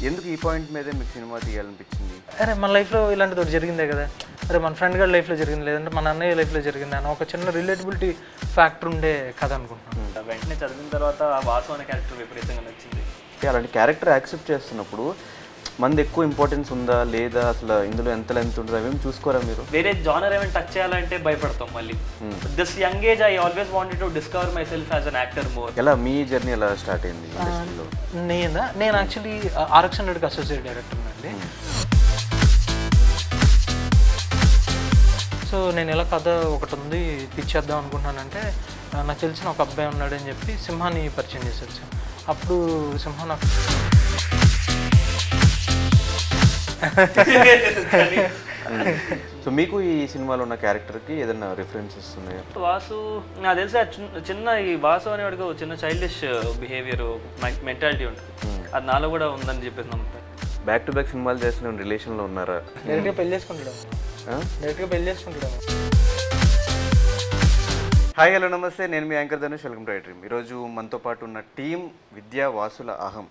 ఎందుకు ఈ పాయింట్ మీదే మీకు సినిమా తీయాలనిపించింది? అరే మన లైఫ్లో ఇలాంటిది ఒకటి జరిగిందే కదా, అరే మన ఫ్రెండ్ గారి లైఫ్లో జరిగింది, లేదంటే మన అన్నయ్య లైఫ్లో జరిగింది అని ఒక చిన్న రిలేటబిలిటీ ఫ్యాక్టర్ ఉండే కథ అనుకుంటున్నాను. వెంటనే చదివిన తర్వాత ఆ వాసు అనే క్యారెక్టర్ విపరీతంగా నచ్చింది. అలాంటి క్యారెక్టర్ యాక్సెప్ట్ చేస్తున్నప్పుడు మనది ఎక్కువ ఇంపార్టెన్స్ ఉందా లేదా, అసలు ఇందులో ఎంత లెంత్ ఉంటుందా అవేమి చూసుకోరా మీరు? వేరే జానర్ ఏమైనా టచ్ చేయాలంటే భయపడతాం మళ్ళీ. This young age I always wanted to discover myself as an actor more. ఎలా మీ జర్నీ ఎలా స్టార్ట్ అయింది ఇండస్ట్రీలో? నేను యాక్చువల్లీ RX 100కి అసోసియేట్ డైరెక్టర్ అండి. సో నేను ఎలా కథ ఒకటి ఉంది పిచ్చేద్దాం అనుకుంటున్నానంటే, నాకు తెలిసిన ఒక అబ్బాయి ఉన్నాడని చెప్పి సింహాన్ని పరిచయం చేశారు. అప్పుడు సింహ నాకు సో మీకు ఈ సినిమాలో ఉన్న క్యారెక్టర్కి ఏదైనా రిఫరెన్సెస్ ఉన్నాయా? వాసు నాకు తెలిసి చిన్న ఈ వాసు అనేవాడికి చిన్న చైల్డిష్ బిహేవియర్ మెంటాలిటీ ఉంటుంది, అది నాలో కూడా ఉందని చెప్పేసి నమ్ముతాను. బ్యాక్ టు బ్యాక్ సినిమాలు చేసిన రిలేషన్లో ఉన్నారా? డైరెక్ట్గా పెళ్లి చేసుకుంటాడు. హాయ్ హలో నమస్తే, నేను మీ anchor Dhanush, welcome to iDream. ఈరోజు మనతో పాటు ఉన్న టీం విద్యా వాసుల అహం.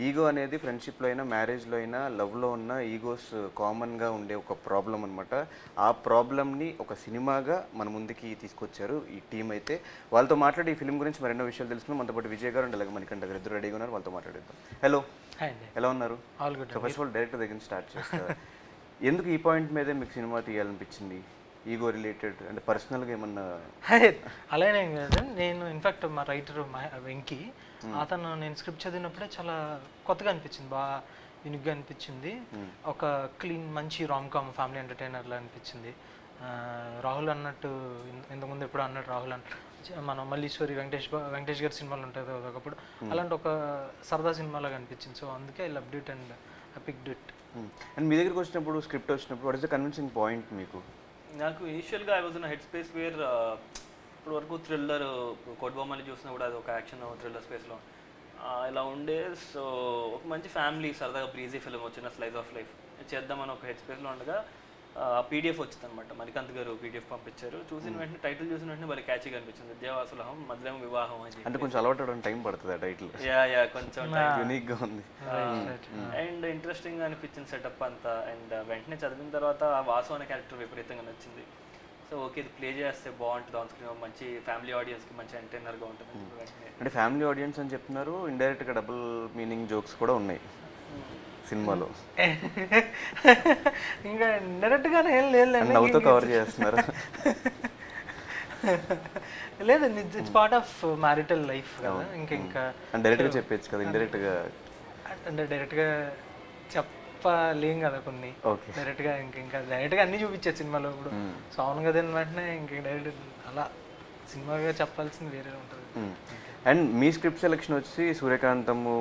ఈగో అనేది ఫ్రెండ్షిప్లో అయినా మ్యారేజ్లో అయినా లవ్లో ఉన్న ఈగోస్ కామన్గా ఉండే ఒక ప్రాబ్లం అనమాట. ఆ ప్రాబ్లమ్ని ఒక సినిమాగా మన ముందుకి తీసుకొచ్చారు ఈ టీం. అయితే వాళ్ళతో మాట్లాడి ఈ ఫిల్మ్ గురించి మరెన్నో విషయాలు తెలుసుకున్నాం. మనతో పాటు విజయ్ గారు అండ్ అలాగే మణికంఠ గారు ఇద్దరు రెడీగా ఉన్నారు, వాళ్ళతో మాట్లాడేద్దాం. హలో, ఎలా ఉన్నారు? So first of all director దగ్గర స్టార్ట్ చేస్తారు. ఎందుకు ఈ పాయింట్ మీదే మీకు సినిమా తీయాలనిపించింది? ఈగో రిలేటెడ్ అంటే పర్సనల్గా ఏమన్నా? అలానే కదా, నేను ఇన్ఫాక్ట్ మా రైటర్ వెంకీ, అతను నేను స్క్రిప్ట్ చదివినప్పుడే చాలా కొత్తగా అనిపించింది, బాగా యూనిక్గా అనిపించింది. ఒక క్లీన్ మంచి రామ్కామ్ ఫ్యామిలీ ఎంటర్టైనర్లా అనిపించింది. రాహుల్ అన్నట్టు ఇంతకుముందు ఎప్పుడు అన్నట్టు రాహుల్ మన మల్లీశ్వరి వెంకటేష్ గారి సినిమాలు ఉంటాయి కదా ఒకప్పుడు, అలాంటి ఒక సరదా సినిమాలాగా అనిపించింది. సో అందుకే I loved it and I picked it. And మీ దగ్గరికి వచ్చినప్పుడు స్క్రిప్ట్ వచ్చినప్పుడు what is the convincing point మీకు? నాకు ఇనిషియల్గా I was in head space where ఇప్పుడు వరకు థ్రిల్లర్ కొట్బొమ్మని చూసినా కూడా అది ఒక యాక్షన్ థ్రిల్లర్ స్పేస్లో ఇలా ఉండే. సో ఒక మంచి ఫ్యామిలీ సరదాగా బ్రీజీ ఫిల్మ్ వచ్చిన స్లైస్ ఆఫ్ లైఫ్ చేద్దామని ఒక హెడ్ స్పేస్లో ఉండగా PDF వచ్చింది అనమాట. మణికాంత్ గారు PDF పంపించారు. చూసిన వెంటనే టైటిల్ చూసిన వెంటనే వాళ్ళకి క్యాచీగా అనిపించింది, విద్యావాసులహం మధ్యలో వివాహం అని. అంటే కొంచెం అలవాటు టైం పడుతుంది ఆ టైటిల్. యా కొంచెం యూనిక్గా ఉంది అండ్ ఇంట్రెస్టింగ్గా అనిపించింది సెటప్ అంతా. అండ్ వెంటనే చదివిన తర్వాత ఆ వాసు అనే క్యారెక్టర్ విపరీతంగా నచ్చింది. సో ఓకే, ఇది ప్లే చేస్తే బాగుంటుంది ఆన్ స్క్రీన్, మంచి ఫ్యామిలీ ఆడియన్స్కి మంచి ఎంటర్టైనర్గా ఉంటుంది. అంటే ఫ్యామిలీ ఆడియన్స్ అని చెప్తున్నారు, ఇండైరెక్ట్గా డబుల్ మీనింగ్ జోక్స్ కూడా ఉన్నాయి సినిమాలో. ఇంకా డైరెక్ట్గానే ఏం లేదు, నవ్వుతో కవర్ చేస్తున్నారు. లేదు, it's part of marital life కదా. ఇంకా డైరెక్ట్గా చెప్పచ్చు కదా, ఇండైరెక్ట్గా అంటే డైరెక్ట్గా చెప్పలేం కదా కొన్ని. డైరెక్ట్గా ఇంకా డైరెక్ట్గా అన్నీ చూపించారు సినిమాలో. ఇప్పుడు సాంగ్ కదా వెంటనే ఇంక డైరెక్ట్ అలా సినిమాగా చెప్పాల్సింది వేరే ఉంటుంది. అండ్ మీ స్క్రిప్ట్ సెలెక్షన్ వచ్చి సూర్యకాంతము,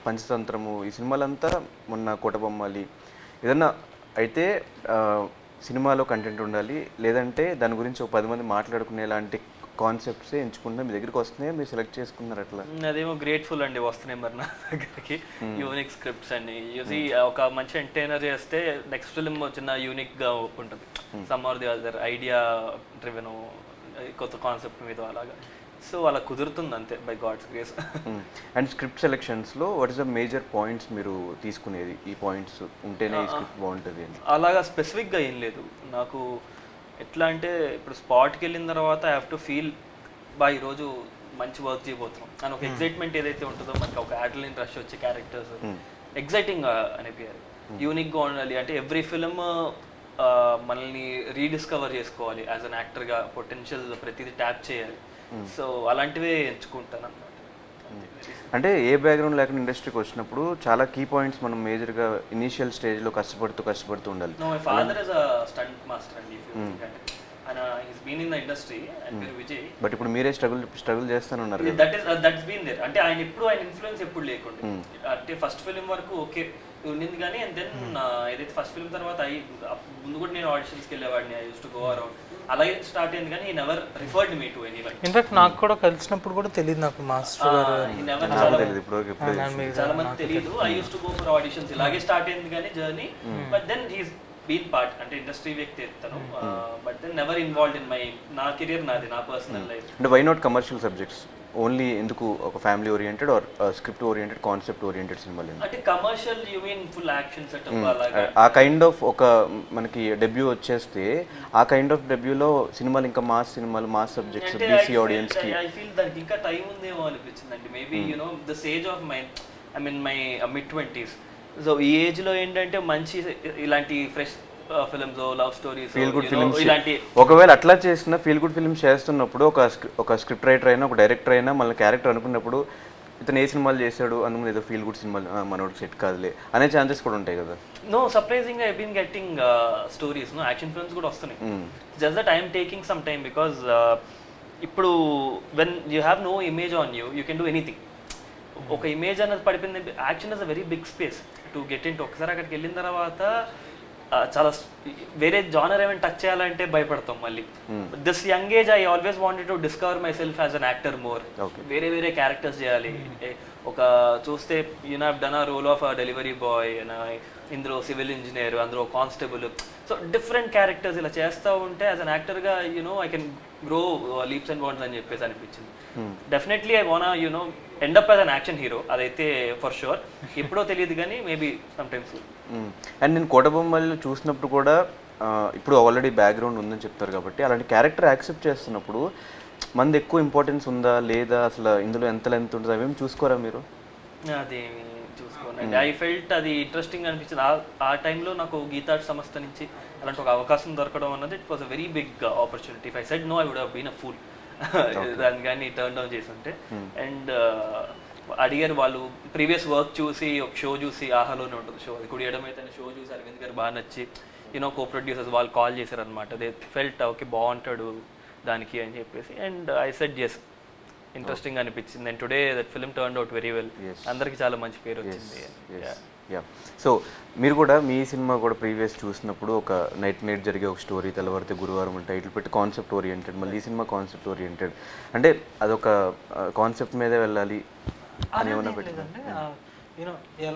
పంచతంత్రము, ఈ సినిమాలంతా మొన్న కోటబొమ్మాలి ఏదన్నా అయితే సినిమాలో కంటెంట్ ఉండాలి, లేదంటే దాని గురించి ఒక 10 మంది మాట్లాడుకునే లాంటి కాన్సెప్ట్సే ఎంచుకుంటే మీ దగ్గరికి వస్తున్నాయి, మీరు సెలెక్ట్ చేసుకున్నారు అట్లా? అదేమో గ్రేట్ఫుల్ అండి, వస్తున్నాయి మరి నా దగ్గరికి యూనిక్ స్క్రిప్ట్స్ అండి. యూజీ ఒక మంచి ఎంటర్టైనర్ చేస్తే నెక్స్ట్ ఫిల్మ్ చిన్న యూనిక్గా ఉంటుంది, some or the other idea driven కొత్త కాన్సెప్ట్ మీద అలాగా. సో అలా కుదురుతుంది అంతే, by god's grace. And script సెలెక్షన్స్లో what is the major points మీరు తీసుకునేది? ఈ పాయింట్స్ ఉంటేనే ఈ స్క్రిప్ట్ బాగుంటుంది అని అలాగా స్పెసిఫిక్గా ఏం లేదు నాకు. ఎట్లా అంటే ఇప్పుడు స్పాట్కి వెళ్ళిన తర్వాత ఐ హ్యావ్ టు ఫీల్ ఈరోజు మంచి వర్క్ చేయబోతున్నాం అని ఒక ఎగ్జైట్మెంట్ ఏదైతే ఉంటుందో, మనకి ఒక అడ్రినలిన్ రష్ వచ్చే క్యారెక్టర్స్ ఎగ్జైటింగ్ అనిపించాలి, యూనిక్గా ఉండాలి. అంటే ఎవ్రీ ఫిల్మ్ మనల్ని రీడిస్కవర్ చేసుకోవాలి యాజ్ అన్ యాక్టర్గా, పొటెన్షియల్ ప్రతిదీ ట్యాప్ చేయాలి. సో అలాంటివే ఎంచుకుంటాను అన్నమాట. అంటే ఏ బ్యాక్గ్రౌండ్ లేకుండా ఇండస్ట్రీకి వచ్చినప్పుడు చాలా కీ పాయింట్స్ మనం మేజర్గా ఇనీషియల్ స్టేజ్లో కష్టపడుతూ ఉండాలి. My father is a stunt master అండి, ఆయన he's been in the industry and పేరు విజయ్. బట్ ఇప్పుడు మీరే స్ట్రగుల్ చేస్తానున్నారు. That's been there. అంటే ఆయన ఇన్ఫ్లుయెన్స్ ఎప్పుడు లేకుండా, అంటే ఫస్ట్ ఫిల్మ్ వరకు ఓకే ఉండింది కానీ, అండ్ దెన్ ఏదైతే ఫస్ట్ ఫిల్మ్ తర్వాత ముందు కూడా నేను ఆడిషన్స్కి వెళ్ళేవాడిని, I use to go around, అలాగే స్టార్ట్ అయింది. కానీ ఈ never referred me to anyone. In fact నాకు కూడా కలిసినప్పుడు కూడా తెలియదు, నాకు మాస్టర్ గారు చాలా మంది తెలియదు. I use to go for auditions, ఇలాగే స్టార్ట్ అయింది కానీ journey. But then he's been part, అంటే ఇండస్ట్రీ వ్యక్తి ఎత్తాను, but then never involved in my నా కెరియర్, నాది నా పర్సనల్ లైఫ్. అంటే why not commercial subjects? Only ఎందుకు ఒక family oriented or script oriented concept oriented సినిమాలు అంటే commercial you mean full action setup అలాగా ఆ కైండ్ ఆఫ్ ఒక మనకి డెబ్యూ వచ్చేస్తే ఆ కైండ్ ఆఫ్ డెబ్యూలో సినిమాలు ఇంకా మాస్ సినిమాలు మాస్ సబ్జెక్ట్స్ బీసీ ఆడియన్స్ కి ఐ ఫీల్ దానికి ఇంకా టైం ఉందేమో అనిపించిందండి మేబీ యునో ద సేజ్ ఆఫ్ of my I mean my 20s so ఈ ఏజ్ లో ఏంటంటే మంచి ఇలాంటి fresh films love stories feel good films ఇలాంటి ఒకవేళ అట్లా చేసిన ఫీల్ గుడ్ ఫిల్మ్స్ చేస్తున్నప్పుడు ఒక స్క్రిప్ట్ రైటర్ అయినా ఒక డైరెక్టర్ అయినా మళ్ళీ క్యారెక్టర్ అనుకున్నప్పుడు ఇతను ఏ సినిమాలు చేశాడు అందుకు ఏదో ఫీల్ గుడ్ సినిమాలు మనోడికి సెట్ కాదులే అనే ఛాన్సెస్ కూడా ఉంటాయి కదా. No surprising I been getting stories no action films కూడా వస్తున్నాయి just that I'm taking some time because ఇప్పుడు when you have no image on you you can do anything. ఒక ఇమేజ్ అన్నది పడిపోయింది. Action is a very big space to get in. ఒకసారి అక్కడికి వెళ్ళిన తర్వాత చాలా వేరే జానర్ ఏమైనా టచ్ చేయాలంటే భయపడతాం మళ్ళీ. This young age I always wanted to discover myself as an actor more. వేరే వేరే క్యారెక్టర్స్ చేయాలి. ఒక చూస్తే you have done a role of a delivery boy, ఇందులో సివిల్ ఇంజనీర్, అందులో కానిస్టేబుల్. సో డిఫరెంట్ క్యారెక్టర్స్ ఇలా చేస్తూ ఉంటే యాజ్ అన్ యాక్టర్గా you know I can grow leaps and bounds అని చెప్పేసి అనిపించింది. Definitely I wanna you know end up as an action hero, అదైతే ఫర్ షూర్. ఎప్పుడో తెలియదు కానీ మేబీ సమ్ టైమ్స్. అండ్ నేను కోటబొమ్మలు చూసినప్పుడు కూడా ఇప్పుడు ఆల్రెడీ బ్యాక్గ్రౌండ్ ఉందని చెప్తారు కాబట్టి అలాంటి క్యారెక్టర్ యాక్సెప్ట్ చేస్తున్నప్పుడు మనది ఎక్కువ ఇంపార్టెన్స్ ఉందా లేదా, అసలు ఇందులో ఎంత లెంత్ ఉంటుంది అవేమి చూసుకోరా మీరు? అది చూసుకోనండి. ఐ ఫెల్ట్ అది ఇంట్రెస్టింగ్ అనిపించింది. ఆ టైంలో నాకు గీతా సంస్థ నుంచి అలాంటి ఒక అవకాశం దొరకడం అన్నది it was a very big opportunity. If I said no I would have been a fool. దాన్ని కానీ టర్న్ డౌన్ చేసి ఉంటే. అండ్ అడిగారు వాళ్ళు ప్రీవియస్ వర్క్ చూసి, ఒక షో చూసి, ఆహాలోనే ఉంటుంది షో, అది కుడి ఎడమైతే షో చూసి అరవింద్ గారు బాగా నచ్చి యూనో కో ప్రొడ్యూసర్స్ వాళ్ళు కాల్ చేశారు అనమాట. దే ఫెల్ట్ ఓకే బాగుంటాడు దానికి అని చెప్పేసి. And I said yes, interesting అనిపించింది. And today that film turn out very well. అందరికి చాలా మంచి పేరు వచ్చింది. యా, సో మీరు కూడా మీ సినిమా కూడా ప్రీవియస్ చూసినప్పుడు ఒక నైట్ జరిగే ఒక స్టోరీ, తెల్లవారితే గురువారం టైటిల్ పెట్టి కాన్సెప్ట్ ఓరియంటెడ్, మళ్ళీ ఈ సినిమా కాన్సెప్ట్ ఓరియంటెడ్, అంటే అదొక కాన్సెప్ట్ మీదే వెళ్ళాలి అని ఏమన్నా పెట్టిందండి? యూనో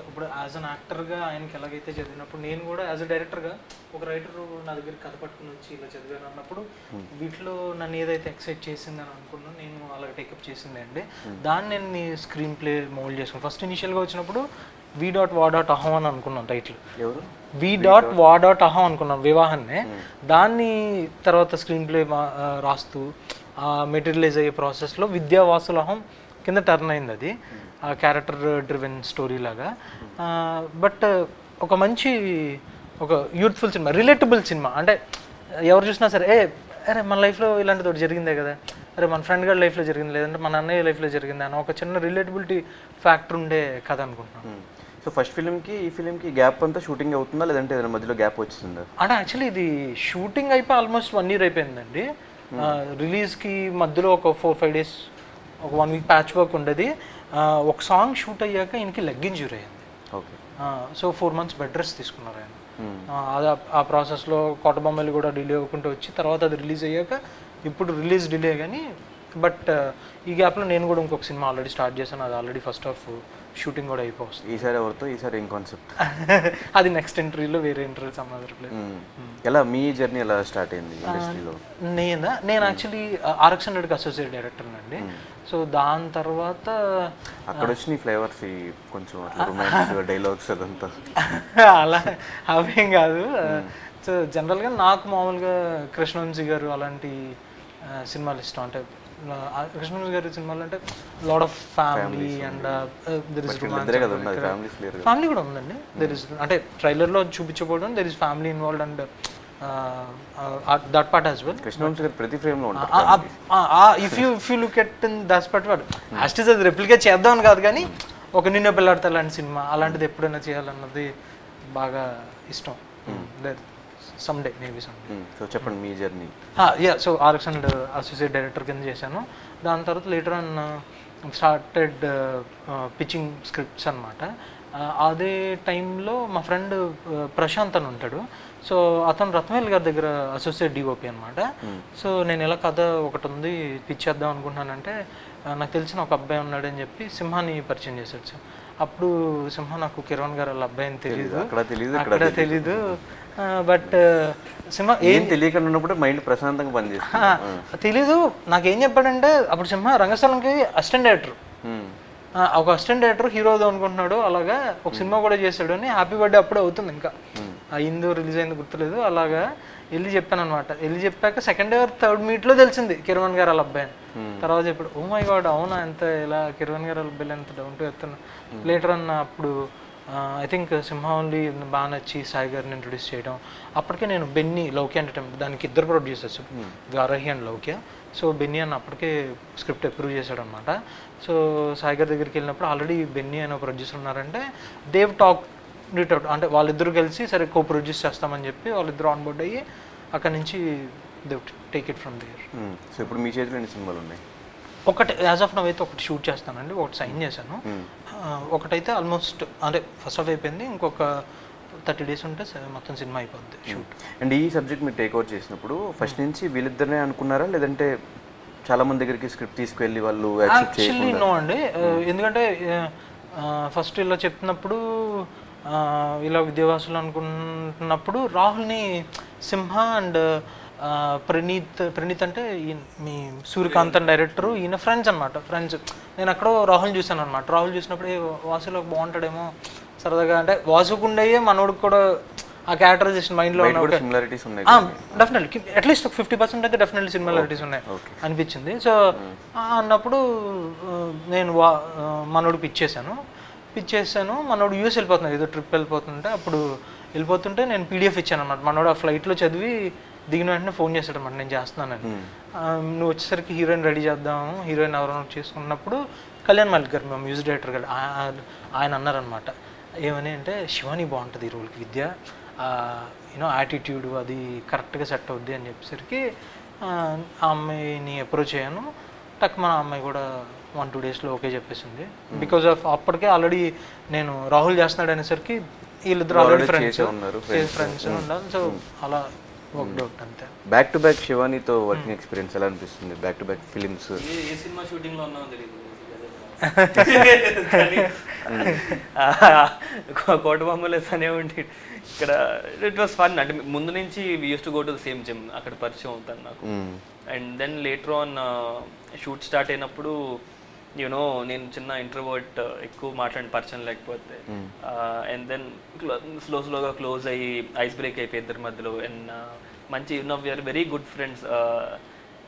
ఇప్పుడు యాజ్ అన్ యాక్టర్గా ఆయనకి ఎలాగైతే చదివినప్పుడు నేను కూడా యాజ్ అ డైరెక్టర్గా ఒక రైటర్ నా దగ్గర కథ పట్టుకుని వచ్చి ఇలా చదివాను అన్నప్పుడు వీటిలో నన్ను ఏదైతే ఎక్సైట్ చేసింది అని అనుకున్నాను నేను అలా టేకప్ చేసింది అండి. దాన్ని నేను స్క్రీన్ ప్లే మోల్డ్ చేసుకున్నాను. ఫస్ట్ ఇనిషియల్గా వచ్చినప్పుడు v.va.aham అని అనుకున్నాను టైటిల్. ఎవరు? v.va.aham అనుకున్నాను, వివాహాన్నే. దాన్ని తర్వాత స్క్రీన్ ప్లే రాస్తూ మెటీరియలైజ్ అయ్యే ప్రాసెస్లో విద్యావాసులహం కింద టర్న్ అయింది. అది క్యారెక్టర్ డ్రివెన్ స్టోరీ లాగా. బట్ ఒక మంచి ఒక యూత్ఫుల్ సినిమా, రిలేటబుల్ సినిమా. అంటే ఎవరు చూసినా సరే అరే మన లైఫ్లో ఇలాంటిది ఒకటి జరిగిందే కదా, అరే మన ఫ్రెండ్ గారి లైఫ్లో జరిగింది, లేదంటే మన అన్నయ్య లైఫ్లో జరిగింది అని ఒక చిన్న రిలేటబిలిటీ ఫ్యాక్టర్ ఉండే కథ అనుకుంటున్నాను. సో ఫస్ట్ ఫిల్మ్కి ఈ ఫిల్మ్కి గ్యాప్ అంతా షూటింగ్ అవుతుందా లేదంటే ఏదైనా మధ్యలో గ్యాప్ వచ్చిందా? అంటే యాక్చువల్లీ ఇది షూటింగ్ అయిపోయి ఆల్మోస్ట్ 1 year అయిపోయిందండి. రిలీజ్కి మధ్యలో ఒక 4-5 days ఒక 1 week ప్యాచ్ వర్క్ ఉండేది. ఒక సాంగ్ షూట్ అయ్యాక ఈయనకి లెగ్ ఇంజ్యూరీ అయింది. Okay. So 4 months bed rest తీసుకున్నారు ఆయన. ఆ ప్రాసెస్లో కోటబొమ్మలు కూడా డిలే అవ్వకుంటూ వచ్చి తర్వాత అది రిలీజ్ అయ్యాక ఇప్పుడు రిలీజ్ డిలే. కానీ బట్ ఈ గ్యాప్లో నేను కూడా ఇంకొక సినిమా ఆల్రెడీ స్టార్ట్ చేశాను. అది ఆల్రెడీ ఫస్ట్ హాఫ్ షూటింగ్ కూడా అయిపోతుంది. ఈసారి ఎవరితో, ఈసారి ఏం కాన్సెప్ట్? అది నెక్స్ట్ ఇంటర్వ్యూలో వేరే ఇంటర్వ్యూ సంబంధించలేదు. ఎలా మీ జర్నీ ఎలా స్టార్ట్ అయింది ఇండస్ట్రీలో? నేను యాక్చువల్లీ RX100కి అసోసియేట్ డైరెక్టర్ అండి. సో దాని తర్వాత అక్కడ వచ్చిన ఫ్లేవర్స్ కొంచెం రొమాన్స్ డైలాగ్స్ అదంతా అలా అవేం కాదు. సో జనరల్గా నాకు మామూలుగా కృష్ణవంశీ గారు అలాంటి సినిమాలు ఇష్టం. అంటే కృష్ణవంశీ గారి సినిమాలు అంటే lot of family and there is family కూడా ఉందండి. దెర్ ఇస్ అంటే ట్రైలర్లో చూపించబోవడం there is family involved and that part as well. Krishna Vamsi గారు ప్రతి ఫ్రేమ్లో ఉంటారు. If you look at in that part as it is అది రెప్లికేట్ చేద్దామని కాదు, కానీ ఒక నిన్న పిల్లాడతా లాంటి సినిమా అలాంటిది ఎప్పుడైనా చేయాలన్నది బాగా ఇష్టం. Someday maybe someday. సో చెప్పండి మీ journey. So RX100 associate director కింద చేశాను. దాని తర్వాత later on started pitching scripts అనమాట. అదే టైంలో మా ఫ్రెండ్ ప్రశాంత్ అని ఉంటాడు. సో అతను రత్నవేల్ గారి దగ్గర అసోసియేట్ DOP అనమాట. సో నేను ఎలా కథ ఒకటి ఉంది పిచ్ చేద్దాం అనుకుంటున్నానంటే నాకు తెలిసిన ఒక అబ్బాయి ఉన్నాడని చెప్పి సింహాని పరిచయం చేశాడు సార్. అప్పుడు సింహ నాకు కిరణ్ గారు వాళ్ళ అబ్బాయి అని తెలియదు, అక్కడ తెలీదు. బట్ సింహ ఏం తెలియకుండా ఉన్నప్పుడు మైండ్ ప్రశాంతంగా పనిచేస్తుంది. తెలీదు. నాకేం చెప్పాడంటే అప్పుడు సింహ రంగస్థలంకి అసిస్టెంట్ డైరెక్టర్, ఒక అసిస్టెంట్ డైరెక్టర్ హీరో అనుకుంటున్నాడు, అలాగా ఒక సినిమా కూడా చేశాడు అని. హ్యాపీ బర్త్డే అప్పుడే అవుతుంది, ఇంకా అయిందో రిలీజ్ అయిందో గుర్తులేదు. అలాగా వెళ్ళి చెప్పాను అనమాట. వెళ్ళి చెప్పాక సెకండ్ ఇయర్ థర్డ్ మీట్లో తెలిసింది కిరణ్ గారు వాళ్ళ అబ్బాయి అని. తర్వాత చెప్పాడు, ఓ మై గాడ్ అవునా, ఎంత ఇలా కిరణ్ గారు వాళ్ళ అబ్బాయి ఎంత డౌన్ టు ఎత్తున్నా. లేటర్ అన్న అప్పుడు ఐ థింక్ సింహావళి బాగా నచ్చి సాయి గారిని ఇంట్రొడ్యూస్ చేయడం. అప్పటికే నేను బెన్నీ లౌక్య ఎంటర్టైన్మెంట్, దానికి ఇద్దరు ప్రొడ్యూసర్స్ గారహి అండ్ లౌక్య. సో బెన్నీ అన్న అప్పటికే స్క్రిప్ట్ అప్రూవ్ చేశాడు అనమాట. సో సాయి గారి దగ్గరికి వెళ్ళినప్పుడు ఆల్రెడీ బెన్నీ అనే ప్రొడ్యూసర్ ఉన్నారంటే దేవ్ టాక్ రిటౌట్, అంటే వాళ్ళిద్దరు కలిసి సరే కో ప్రొడ్యూస్ చేస్తామని చెప్పి వాళ్ళిద్దరు ఆన్ బోర్డ్ అయ్యి అక్కడ నుంచి they've take it from there. So ఇప్పుడు మీ చేతిలో ఎన్ని సినిమాలు ఉన్నాయి? ఒకటి యాజ్ ఆఫ్ నవ్ అయితే ఒకటి షూట్ చేస్తానండి, ఒకటి సైన్ చేశాను. ఒకటైతే ఆల్మోస్ట్ అంటే ఫస్ట్ హాఫ్ అయిపోయింది, ఇంకొక 30 days ఉంటే మొత్తం సినిమా అయిపోద్ది షూట్. అండ్ ఈ సబ్జెక్ట్ మీరు టేక్ అవుట్ చేసినప్పుడు ఫస్ట్ నుంచి వీళ్ళిద్దరే అనుకున్నారా, లేదంటే చాలా మంది దగ్గరికి స్క్రిప్ట్ తీసుకువెళ్ళి వాళ్ళు యాక్చువల్లీ నో అండి. ఎందుకంటే ఫస్ట్ ఇలా చెప్తున్నప్పుడు ఇలా విద్యావాసులు అనుకుంటున్నప్పుడు రాహుల్ని సింహ అండ్ ప్రణీత్ అంటే మీ సూర్యకాంతన్ డైరెక్టరు, ఈయన ఫ్రెండ్స్ అనమాట. ఫ్రెండ్స్ నేను అక్కడ రాహుల్ చూసాను అనమాట. రాహుల్ చూసినప్పుడు వాసులో బాగుంటాడేమో సరదాగా, అంటే వాసుకుండయ్యే మనోడికి కూడా ఆ క్యారెక్టరైజేషన్ మైండ్లో డెఫినెట్లీ అట్లీస్ట్ ఒక 50% అయితే డెఫినెట్లీ సిమిలారిటీస్ ఉన్నాయి అనిపించింది. సో అన్నప్పుడు నేను మనోడికి పిచ్చేసాను. మనోడు యూఎస్ వెళ్ళిపోతున్నాడు, ఏదో ట్రిప్ వెళ్ళిపోతుంటే అప్పుడు వెళ్ళిపోతుంటే నేను పీడిఎఫ్ ఇచ్చాను అనమాట. మనోడు ఆ ఫ్లైట్లో చదివి దిగిన వెంటనే ఫోన్ చేశాడు అనమాట, నేను చేస్తున్నానని. నువ్వు వచ్చేసరికి హీరోయిన్ రెడీ చేద్దాము, హీరోయిన్ ఎవరైనా చేసుకున్నప్పుడు కళ్యాణ్ మల్లిక్ గారు, మా మ్యూజిక్ డైరెక్టర్ గారు, ఆయన అన్నారనమాట, ఏమని అంటే శివాని బాగుంటుంది ఈ రోల్కి, విద్య యూనో యాటిట్యూడ్ అది కరెక్ట్గా సెట్ అవుద్ది అని చెప్పేసరికి ఆ అమ్మాయిని అప్రోచ్ అయ్యాను. టక్ మన అమ్మాయి కూడా 1-2 daysలో ఓకే చెప్పేసింది. బికాజ్ ఆఫ్ అప్పటికే ఆల్రెడీ నేను రాహుల్ చేస్తున్నాడు అనేసరికి వీళ్ళిద్దరు ఆల్రెడీ ఫ్రెండ్స్ ఉండాలి. సో అలా వర్క్ అవుట్ అంతే. బ్యాక్ టు బ్యాక్ శివానితో వర్కింగ్ ఎక్స్పీరియన్స్ ఎలా అనిపిస్తుంది? బ్యాక్ టు బ్యాక్ ఫిలిమ్స్ ఏ సినిమా షూటింగ్లో ఉన్నామో తెలియదు, కోట బొమ్మలు అనే ఉండి ఇక్కడ ఇట్ వాస్ ఫన్. అంటే ముందు నుంచి we use to go to the same gym, అక్కడ పరిచయం అవుతాను నాకు. And then later on shoot start అయినప్పుడు యూనో నేను చిన్న ఇంట్రోవర్ట్, ఎక్కువ మాట్లాడిన పరిచయం లేకపోతే, అండ్ దెన్ స్లోగా క్లోజ్ అయ్యి ఐస్ బ్రేక్ అయిపోయి ఇద్దరి మధ్యలో. అండ్ మంచి you know we're very good friends.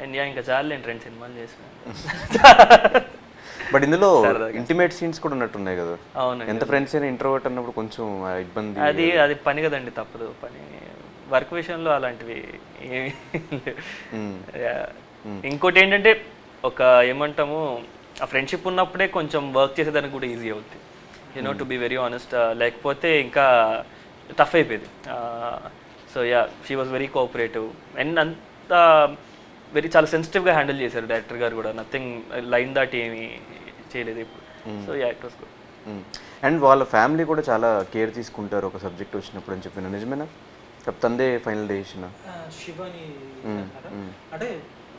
And ఇంకా చాలా నేను 2 సినిమాలు చేసాను. బట్ ఇందులో ఇంటిమేట్ సీన్స్ కూడా ఉన్నట్టున్నాయి కదా? అవును, ఎంత ఫ్రెండ్స్ అయినా ఇంట్రోవర్ట్ అన్నప్పుడు కొంచెం ఇబ్బంది. అది పని కదండి, తప్పదు పని. వర్క్ విషయంలో అలాంటివి ఏమి. ఇంకోటి ఏంటంటే ఒక ఏమంటాము, ఆ ఫ్రెండ్షిప్ ఉన్నప్పుడే కొంచెం వర్క్ చేసేదానికి కూడా ఈజీ అవుతుంది, you know to be very honest. లేకపోతే ఇంకా టఫ్ అయిపోయేది. So yeah, she was very cooperative and అంతా చాలా సెన్సిటివ్గా హ్యాండిల్ చేశారు డైరెక్టర్ గారు కూడా. నథింగ్ లైన్ దాట్ ఏమి చేయలేదు ఇప్పుడు. So yeah, it was good. And వాళ్ళ ఫ్యామిలీ కూడా చాలా కేర్ తీసుకుంటారు ఒక సబ్జెక్ట్ వచ్చినప్పుడు అని చెప్పిన, నిజమేనా? తందే ఫైనల్ డెసిషన్ శివాని అంటే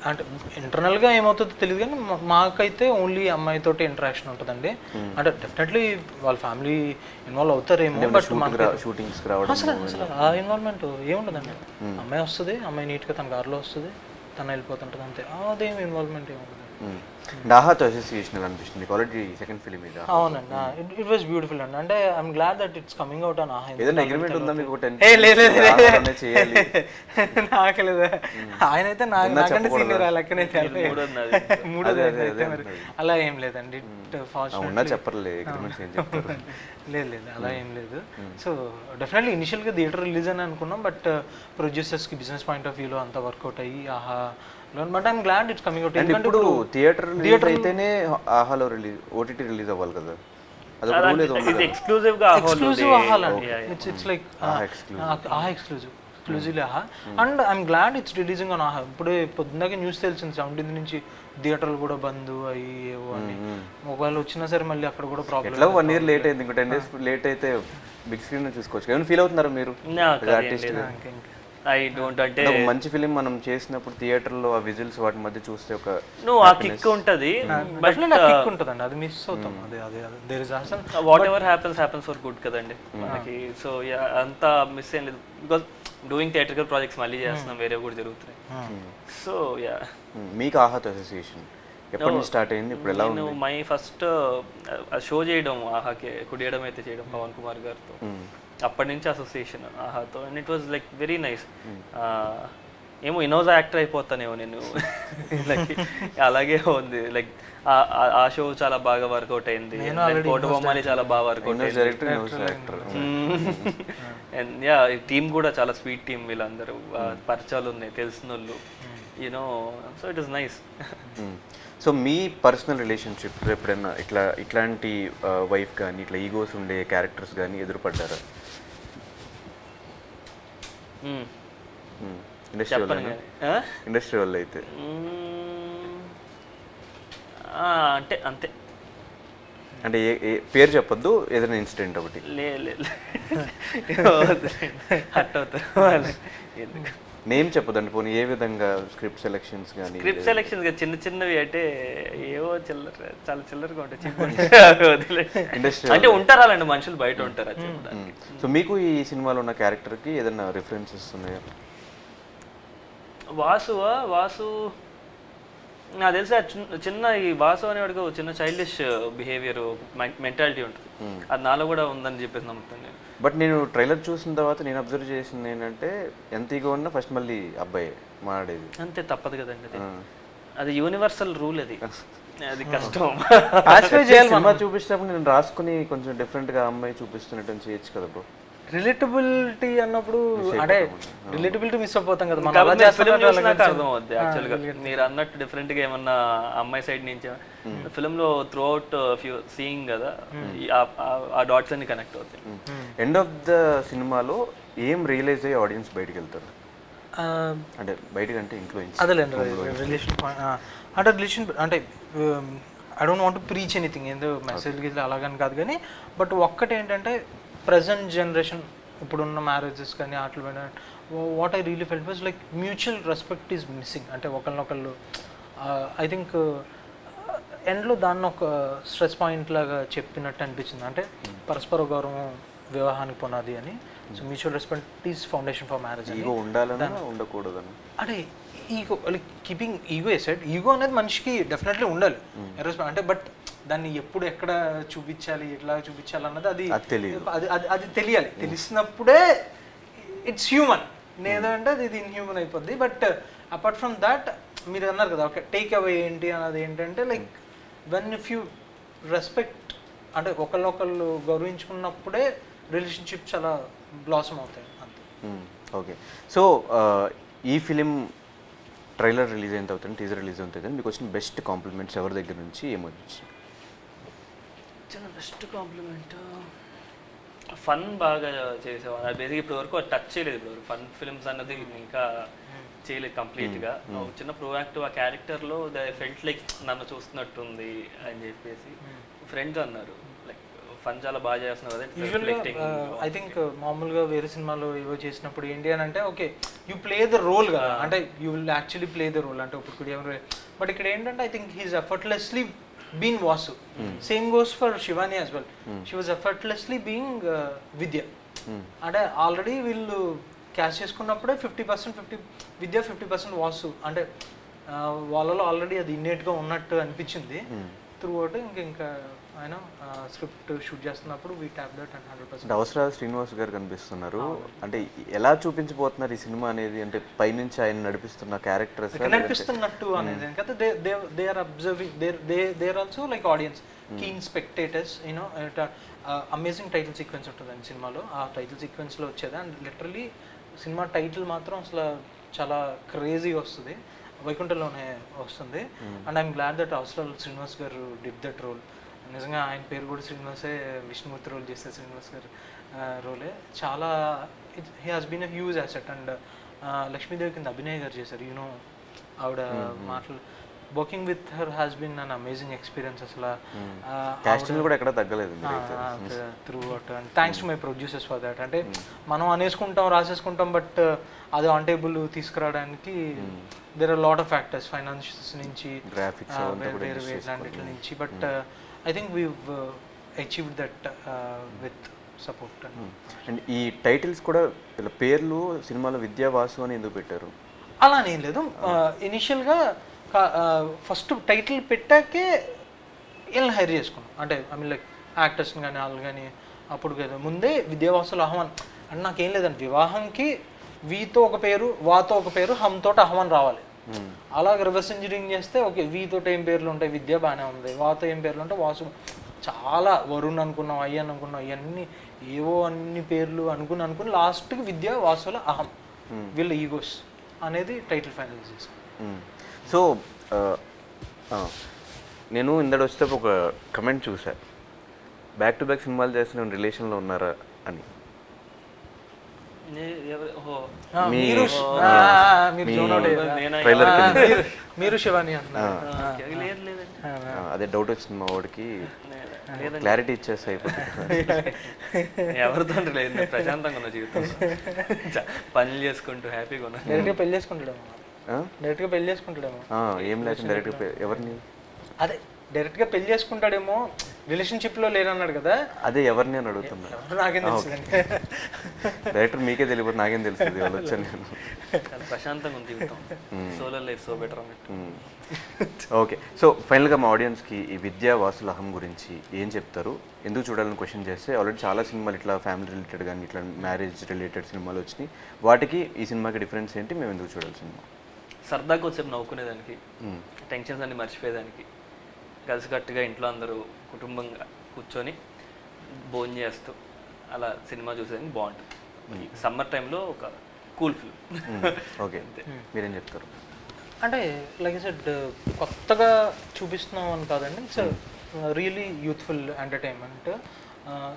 అంటే ఇంటర్నల్గా ఏమవుతుందో తెలియదు, కానీ మాకైతే ఓన్లీ అమ్మాయితోటి ఇంటరాక్షన్ ఉంటుందండి. అంటే డెఫినెట్లీ వాళ్ళ ఫ్యామిలీ ఇన్వాల్వ్ అవుతారేమో, బట్ అసలు ఆ ఇన్వాల్వ్మెంట్ ఏముండదండి. అమ్మాయి వస్తుంది, అమ్మాయి నీట్గా తన కార్లో వస్తుంది, తను వెళ్ళిపోతుంటుంది అంతే. అదేం ఇన్వాల్వ్మెంట్ ఏముంటుంది. దాహాతో అసోసియేషన్ అనిపిస్తుంది ఆల్రెడీ సెకండ్ ఫిల్మ్ ఇది. అవునండి, ఇట్ వాస్ బ్యూటిఫుల్ అండి. అంటే I'm glad that it's coming out on ఆహా. ఏదైనా అగ్రిమెంట్ ఉందా మీకు? నాకలేదు, ఆయన అయితే నాకంటే సీనియర్ లెక్కనైతే అలా ఏం లేదండి. లేదు అలా ఏం లేదు. సో డెఫినెట్లీ ఇనిషియల్గా థియేటర్ రిలీజ్ అని అనుకున్నాం, బట్ ప్రొడ్యూసర్స్కి బిజినెస్ పాయింట్ ఆఫ్ వ్యూలో అంతా వర్కౌట్ అయ్యి ఆహా. But I'm glad it's coming out. ఇప్పుడు థియేటర్ అయితేనే ఆహాలో రిలీజ్, ఓటీటీ రిలీజ్ అవ్వాలి కదా? ఎక్స్క్లూజివ్ ఆహా ఎక్స్క్లూజివ్లీ ఆహా. And I'm glad it's releasing on ఆహా. ఇప్పుడే పొద్దున్నకే న్యూస్ తెలిసింది 17th నుంచి థియేటర్లు కూడా బంద్ అయ్యేవో అని. ఒకవేళ వచ్చినా సరే మళ్ళీ అక్కడ కూడా ప్రాబ్లం. 1 year లేట్ అయింది, ఇంకో 10 days లేట్ అయితే బిగ్ స్క్రీన్ చూసుకోవచ్చు. ఏమైనా ఫీల్ అవుతున్నారా మీరు? ఐ డోంట్ అంటే ఒక మంచి ఫిలిం మనం చేసినప్పుడు థియేటర్లో ఆ విజిల్స్ వాటి మధ్య చూస్తే ఒక నువ్వు ఆ కిక్ ఉంటుంది బట్ కిక్ ఉంటుందండి, అది మిస్ అవుతాం. అదే అదే దేర్ ఇస్ అసలు what ever happens for good కదండి మనకి. సో అంతా మిస్ ఏం లేదు, బికాస్ డూయింగ్ థియేట్రికల్ ప్రాజెక్ట్స్ మళ్ళీ చేస్తున్నాం, వేరే కూడా జరుగుతున్నాయి. So yeah. మీకు ఆహాతో అసోసియేషన్ ఎప్పటి నుంచి స్టార్ట్ అయింది, ఇప్పుడు ఎలా ఉంది? నేను మై ఫస్ట్ షో చేయడం ఆహాకే కుడియడం అయితే చేయడం పవన్ కుమార్ గారితో, అప్పటి నుంచి అసోసియేషన్ ఆహాతో. And it was like very nice. ఏమో ఇనోజా యాక్టర్ అయిపోతానేమో నేను లైక్ అలాగే ఉంది. లైక్ ఆ షో చాలా బాగా వర్కౌట్ అయింది, కోట బొమ్మాలి చాలా బాగా వర్కౌట్ అయింది. అండ్ యా టీమ్ కూడా చాలా స్వీట్ టీమ్, వీళ్ళందరూ పరిచయాలు ఉన్నాయి, తెలిసిన వాళ్ళు, you know. So it is nice. So me personal relationship ఎప్పుడైనా ఇట్లాంటి వైఫ్ కానీ ఇట్లా ఈగోస్ ఉండే క్యారెక్టర్స్ కానీ ఎదురుపడ్డారా? ఇండస్ట్రీ వల్ల అయితే అంటే అంతే. అంటే ఏ పేరు చెప్పొద్దు, ఏదైనా ఇన్సిడెంట్ ఒకటి. హట్ అవుతారు. నేమ్ చెప్పదండి పోనీ, ఏ విధంగా స్క్రిప్ట్ సెలెక్షన్స్ కానీ? స్క్రిప్ట్ సెలెక్షన్స్ చిన్న చిన్నవి అంటే ఏవో చిల్లర, చాలా చిల్లరగా ఉంటాయి. ఇండస్ట్రీ అంటే ఉంటారు అలాంటి మనుషులు బయట ఉంటారు. సో మీకు ఈ సినిమాలో ఉన్న క్యారెక్టర్కి ఏదైనా రిఫరెన్సెస్ ఉన్నాయా? వాసు నాకు తెలిసి చిన్న ఈ వాసు అనేవాడికి చిన్న చైల్డిష్ బిహేవియర్ మెంటాలిటీ ఉంటుంది, అది నాలో కూడా ఉందని చెప్పేసి నమ్ముతాను నేను. బట్ నేను ట్రైలర్ చూసిన తర్వాత నేను అబ్జర్వ్ చేసింది ఏంటంటే ఎంత ఈగో ఉన్నా ఫస్ట్ మళ్ళీ అబ్బాయి మాట్లాడేది. అంతే, తప్పదు కదండి, అది యూనివర్సల్ రూల్, అది కష్టం. సినిమా చూపించినప్పుడు నేను రాసుకుని కొంచెం డిఫరెంట్గా అమ్మాయి చూపిస్తున్నట్టు చేయొచ్చు కదా బ్రో. రిలేటబిలిటీ అన్నప్పుడు అంటే రిలేటబిలిటీ మిస్ అయిపోతాం కదా మనం. అర్థం అవుద్ది యాక్చువల్గా మీరు అన్నట్టు డిఫరెంట్ గా ఏమన్నా అమ్మాయి సైడ్ నుంచి ఫిల్మ్ లో త్రూ అవుట్ సీయింగ్ కదా ఆ డాట్స్ అన్ని కనెక్ట్ అవుతాయి. ఎండ్ ఆఫ్ ద సినిమాలో ఏం రియలైజ్ అయ్యి ఆడియన్స్ బయటకు వెళ్తారు అంటే బయటకు అంటే ఇన్ఫ్లుయెన్స్ అదేలేండి రిలేషన్ అంటే రిలేషన్ అంటే I don't want to preach anything, ఏదో మెసేజ్ గిట్లా అలాగని కాదు కానీ బట్ ఒక్కటి ఏంటంటే ప్రజెంట్ జనరేషన్ ఇప్పుడున్న మ్యారేజెస్ కానీ వాటి what I really felt was like mutual respect is missing. అంటే ఒకళ్ళనొకళ్ళు ఐ థింక్ ఎండ్లో దాన్ని ఒక స్ట్రెస్ పాయింట్ లాగా చెప్పినట్టు అనిపించింది. అంటే పరస్పర గౌరవం వివాహానికి పునాది అని. So mutual respect is foundation for marriage. Ego ఉండాలని ఉండకూడదని అంటే ego like keeping ego aside, ego అనేది మనిషికి డెఫినెట్లీ ఉండాలి అంటే బట్ దాన్ని ఎప్పుడు ఎక్కడ చూపించాలి ఎట్లా చూపించాలి అన్నది అది తెలియాలి. తెలిసినప్పుడే ఇట్స్ హ్యూమన్, లేదంటే అది ఇన్హ్యూమన్ అయిపోద్ది. బట్ అపార్ట్ ఫ్రమ్ దాట్ మీరు అన్నారు కదా ఓకే టేక్ అవే ఏంటి అన్నది ఏంటంటే like when if you respect అంటే ఒకళ్ళొకళ్ళు గౌరవించుకున్నప్పుడే రిలేషన్షిప్ చాలా బ్లాసమ్ అవుతాయి అంతే. ఓకే, సో ఈ ఫిలిం ట్రైలర్ రిలీజ్ అయిన తర్వాత టీజర్ రిలీజ్ అవుతుంది, మీకు వచ్చిన బెస్ట్ కాంప్లిమెంట్స్ ఎవరి దగ్గర నుంచి ఏమొచ్చి? బెస్ట్ కాంప్లిమెంట్ ఫన్ బాగా చేసేవాళ్ళు. అది బేసిక్ ఇప్పటి వరకు టచ్ చేయలేదు, ఇప్పుడు ఫన్ ఫిల్మ్స్ అన్నది ఇంకా చేయలేదు కంప్లీట్గా. చిన్న ప్రోయాక్టివ్ ఆ క్యారెక్టర్లో ఫెల్ట్ లైక్ నన్ను చూస్తున్నట్టుంది అని చెప్పేసి ఫ్రెండ్స్ అన్నారు. లైక్ ఫన్ చాలా బాగా చేస్తున్నారు. ఐ థింక్ మామూలుగా వేరే సినిమాలో ఏవో చేసినప్పుడు ఏంటి అని అంటే okay you play the role కదా, అంటే you will actually play the role అంటే ఇప్పుడు ఎవరు. బట్ ఇక్కడ ఏంటంటే I think he's effortlessly been Vasu. Same goes for Shivani as well. She was effortlessly being Vidya. అంటే ఆల్రెడీ వీళ్ళు క్యాష్ చేసుకున్నప్పుడే 50% విద్య 50% వాసు. అంటే వాళ్ళలో ఆల్రెడీ అది ఇన్నేట్గా ఉన్నట్టు అనిపించింది త్రూ అవుట్. ఇంకా ఆయన స్క్రిప్ట్ షూట్ చేస్తున్నప్పుడు వీ ట్యాప్ దట్ అండ్ 100%. అవసరాలు శ్రీనివాస్ గారు కనిపిస్తున్నారు. అంటే ఎలా చూపించబోతున్నారు ఈ సినిమా అనేది, అంటే పైనుంచి ఆయన నడిపిస్తున్న క్యారెక్టర్స్ నడిపిస్తున్నట్టు అనేది కదా they are observing they are also like audience keen spectators. You know amazing title sequence ఉంటుందండి సినిమాలో. ఆ టైటిల్ సీక్వెన్స్లో వచ్చేది అండ్ లిటరలీ సినిమా టైటిల్ మాత్రం అసలు చాలా క్రేజీ వస్తుంది, వైకుంఠంలోనే వస్తుంది. అండ్ ఐఎమ్ గ్లాడ్ దట్ అవసరాలు శ్రీనివాస్ గారు డిడ్ దట్ రోల్. నిజంగా ఆయన పేరు కూడా శ్రీనివాసే, విష్ణుమూర్తి రోల్ చేస్తే శ్రీనివాస్ గారు రోలే చాలా he has been a huge asset. And Lakshmidevi కింద అభినయ్ గారు చేశారు. యూనో ఆవిడ మాటలు working with her has been an amazing experience అసలు. కాస్టింగ్ కూడా ఎక్కడ తగ్గలేదు through and thanks to my producers for that. అంటే మనం అనేసుకుంటాం రాసేసుకుంటాం, బట్ అది ఆన్ టేబుల్ తీసుకురావడానికి there are lot of factors, financials నుంచి గ్రాఫిక్స్ వేరే వేరే నుంచి. But I think we achieved that with support. And ఈ టైటిల్స్ కూడా ఇలా పేర్లు సినిమాలో విద్యా వాసు అని ఎందుకు పెట్టారు? అలా ఏం లేదు, ఇనిషియల్గా ఫస్ట్ టైటిల్ పెట్టాకే వీళ్ళని హైర్ చేసుకున్నాం. అంటే ఐ మీన్ లైక్ యాక్టర్స్ని కానీ వాళ్ళు కానీ అప్పుడు కదా ముందే విద్యావాసులు అహమన్ అంటే నాకేం లేదండి, వివాహంకి వీతో ఒక పేరు, వాతో ఒక పేరు, హమ్తో అహమన్ రావాలి. అలాగ రివర్స్ ఇంజనీరింగ్ చేస్తే ఓకే వీతో ఏం పేర్లు ఉంటాయి, విద్య బాగానే ఉంది, వాతో ఏం పేర్లు ఉంటాయి, వాసు చాలా వరుణ్ అనుకున్నాం, అయ్యని అనుకున్నాం, ఇవన్నీ ఏవో అన్ని పేర్లు అనుకుని లాస్ట్కి విద్య వాసుల అహం వీళ్ళ ఈగోస్ అనేది టైటిల్ ఫైనలైజ్ చేసాం. సో నేను ఇందడ వచ్చేటప్పుడు ఒక కమెంట్ చూసా, బ్యాక్ టు బ్యాక్ సినిమాలు చేసిన రిలేషన్లో ఉన్నారా అని. మీరు శివాని అంటున్నారు. అదే డౌట్ వచ్చింది మా వాడికి, క్లారిటీ ఇచ్చేస్తా ఎవరితో లేదు, ప్రశాంతంగా ఉన్న జీవితం, పనులు చేసుకుంటూ హ్యాపీగా ఉన్నా. డైరెక్ట్గా పెళ్లి చేసుకుంటాడేమో, డైరెక్ట్గా పెళ్లి చేసుకుంటాడేమో. ఏం లేకుండా డైరెక్ట్గా ఎవరిని, అదే డైరెక్ట్గా పెళ్లి చేసుకుంటాడేమో, రిలేషన్షిప్లో లేరన్నాడు కదా, అదే ఎవరిని అని అడుగుతున్నా. నాకేం తెలుసు, డైరెక్టర్ మీకే తెలియదు, నాకేం తెలుస్తుంది వాళ్ళు వచ్చాను నేను. ప్రశాంతంగా ఉంది జీవితం, సోలో లైఫ్ సో బెటర్ అన్నట్టు. ఓకే, సో ఫైనల్గా మా ఆడియన్స్కి ఈ విద్యా వాసుల అహం గురించి ఏం చెప్తారు, ఎందుకు చూడాలని క్వశ్చన్ చేస్తే, ఆల్రెడీ చాలా సినిమాలు ఇట్లా ఫ్యామిలీ రిలేటెడ్ కానీ ఇట్లా మ్యారేజ్ రిలేటెడ్ సినిమాలు వచ్చినాయి, వాటికి ఈ సినిమాకి డిఫరెన్స్ ఏంటి, మేము ఎందుకు చూడాలి సినిమా? సరదాగా వచ్చేపు నవ్వుకునేదానికి, టెన్షన్స్ అన్ని మర్చిపోయేదానికి, కలిసికట్టుగా ఇంట్లో అందరూ కుటుంబంగా కూర్చొని భోజనం చేస్తూ అలా సినిమా చూసేదానికి బాగుంటుంది. సమ్మర్ టైంలో ఒక కూల్ ఫిల్మ్. ఓకే, మీరేం చెప్తారు? అంటే లైక్ ఐ సెడ్ కొత్తగా చూపిస్తున్నాం అని కాదండి, ఇట్స్ రియలీ యూత్ఫుల్ ఎంటర్టైన్మెంట్.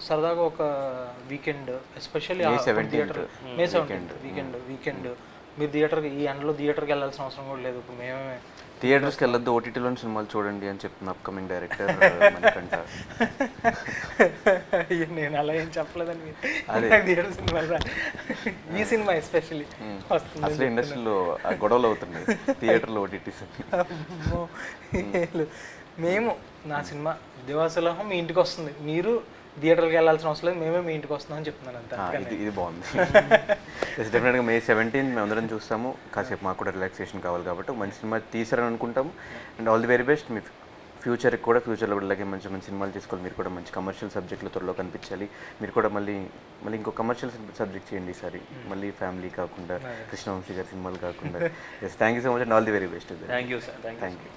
సరదాగా ఒక వీకెండ్, ఎస్పెషల్లీ థియేటర్ మే 17 వీకెండ్ మీరు థియేటర్కి, ఈ ఎండలో థియేటర్కి వెళ్ళాల్సిన అవసరం కూడా లేదు. ఇప్పుడు మేమే థియేటర్స్కి వెళ్ళొద్దు, ఓటీటీలోని సినిమాలు చూడండి అని చెప్తున్న అప్కమింగ్ డైరెక్టర్ మణికంఠ. నేను అలా ఏం చెప్పలేదండి, థియేటర్ సినిమా ఈ సినిమా ఎస్పెషల్లీ వస్తుంది. అసలు ఇండస్ట్రీలో గొడవలు అవుతున్నాయి థియేటర్లో ఓటీటీస్. మేము నా సినిమా విద్యావాసులహం మీ ఇంటికి వస్తుంది, మీరు థియేటర్కి వెళ్ళాల్సిన అవసరం లేదు, మేమే మీ ఇంటికి వస్తున్నాం అని చెప్తున్నాను అంతే. ఇది బాగుంది. డెఫినెట్గా May 17 మేము అందరం చూస్తాము. కాసేపు మాకు కూడా రిలాక్సేషన్ కావాలి కాబట్టి మంచి సినిమా తీసారని అనుకుంటాము. And all the very best. మీ ఫ్యూచర్కి కూడా, ఫ్యూచర్లో కూడా ఇలాగే మంచి మంచి సినిమాలు తీసుకోవాలి. మీరు కూడా మంచి కమర్షియల్ సబ్జెక్టులు త్వరలో కనిపించాలి. మీరు కూడా మళ్ళీ ఇంకో కమర్షియల్ సబ్జెక్ట్ చేయండి ఈసారి, మళ్ళీ ఫ్యామిలీ కాకుండా, కృష్ణవంశీ గారి సినిమాలు కాకుండా. Yes, thank you so much and all the very best. Thank you sir. Thank you.